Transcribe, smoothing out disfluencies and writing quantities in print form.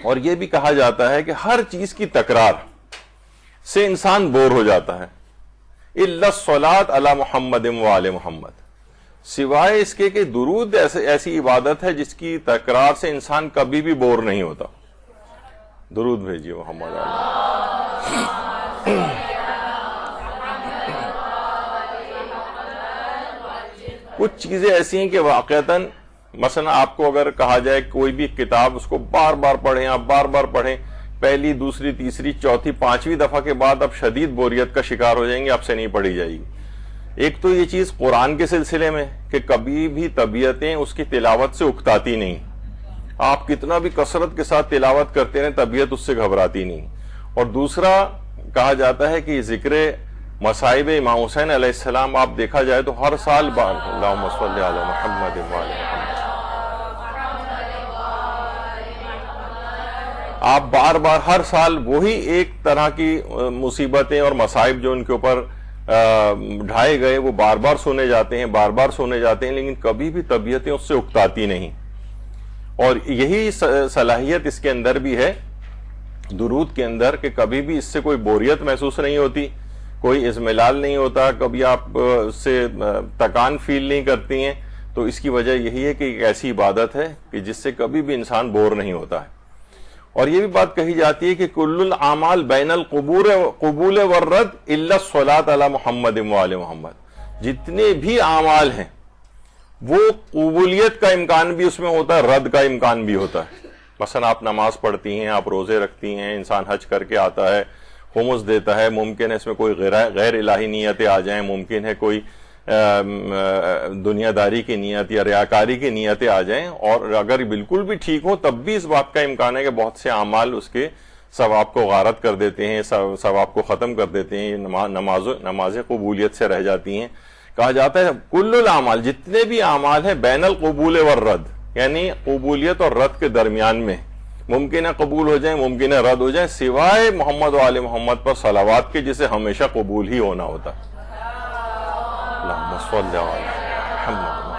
اور یہ بھی کہا جاتا ہے کہ ہر چیز کی تکرار سے انسان بور ہو جاتا ہے، الا الصلاۃ علی محمد و آل محمد، سوائے اس کے کہ درود ایسی عبادت ہے جس کی تکرار سے انسان کبھی بھی بور نہیں ہوتا۔ درود بھیجیے محمد علیہ۔ کچھ چیزیں ایسی ہیں کہ واقعتاً مثلا آپ کو اگر کہا جائے کوئی بھی کتاب اس کو بار بار پڑھیں، آپ بار بار پڑھیں، پہلی دوسری تیسری چوتھی پانچویں دفعہ کے بعد آپ شدید بوریت کا شکار ہو جائیں گے، آپ سے نہیں پڑھی جائے گی۔ ایک تو یہ چیز قرآن کے سلسلے میں کہ کبھی بھی طبیعتیں اس کی تلاوت سے اکتاتی نہیں، آپ کتنا بھی کثرت کے ساتھ تلاوت کرتے ہیں طبیعت اس سے گھبراتی نہیں۔ اور دوسرا کہا جاتا ہے کہ ذکر مصائب امام حسین علیہ السلام آپ دیکھا جائے تو ہر سال اللہم صلی علی محمد و آل محمد، آپ بار بار ہر سال وہی ایک طرح کی مصیبتیں اور مصائب جو ان کے اوپر ڈھائے گئے وہ بار بار سنے جاتے ہیں، بار بار سنے جاتے ہیں، لیکن کبھی بھی طبیعتیں اس سے اکتاتی نہیں۔ اور یہی صلاحیت اس کے اندر بھی ہے درود کے اندر کہ کبھی بھی اس سے کوئی بوریت محسوس نہیں ہوتی، کوئی ازملال نہیں ہوتا، کبھی آپ اس سے تکان فیل نہیں کرتی ہیں۔ تو اس کی وجہ یہی ہے کہ ایک ایسی عبادت ہے کہ جس سے کبھی بھی انسان بور نہیں ہوتا ہے۔ اور یہ بھی بات کہی جاتی ہے کہ کل الاعمال بین القبول والرد الا الصلاۃ علی محمد و آل محمد، جتنے بھی اعمال ہیں وہ قبولیت کا امکان بھی اس میں ہوتا ہے، رد کا امکان بھی ہوتا ہے۔ مثلا آپ نماز پڑھتی ہیں، آپ روزے رکھتی ہیں، انسان حج کر کے آتا ہے، خمس دیتا ہے، ممکن ہے اس میں کوئی غیر الہی نیتیں آ جائیں، ممکن ہے کوئی دنیا داری کی نیت یا ریاکاری کی نیتیں آ جائیں، اور اگر بالکل بھی ٹھیک ہو تب بھی اس بات کا امکان ہے کہ بہت سے اعمال اس کے ثواب کو غارت کر دیتے ہیں، ثواب کو ختم کر دیتے ہیں، نمازیں قبولیت سے رہ جاتی ہیں۔ کہا جاتا ہے کل الاعمال، جتنے بھی اعمال ہیں بین القبول والرد، یعنی قبولیت اور رد کے درمیان میں، ممکن ہے قبول ہو جائیں، ممکن ہے رد ہو جائیں، سوائے محمد و آل محمد پر صلوات کے جسے ہمیشہ قبول ہی ہونا ہوتا ہے۔ اللہم صلی علی محمد۔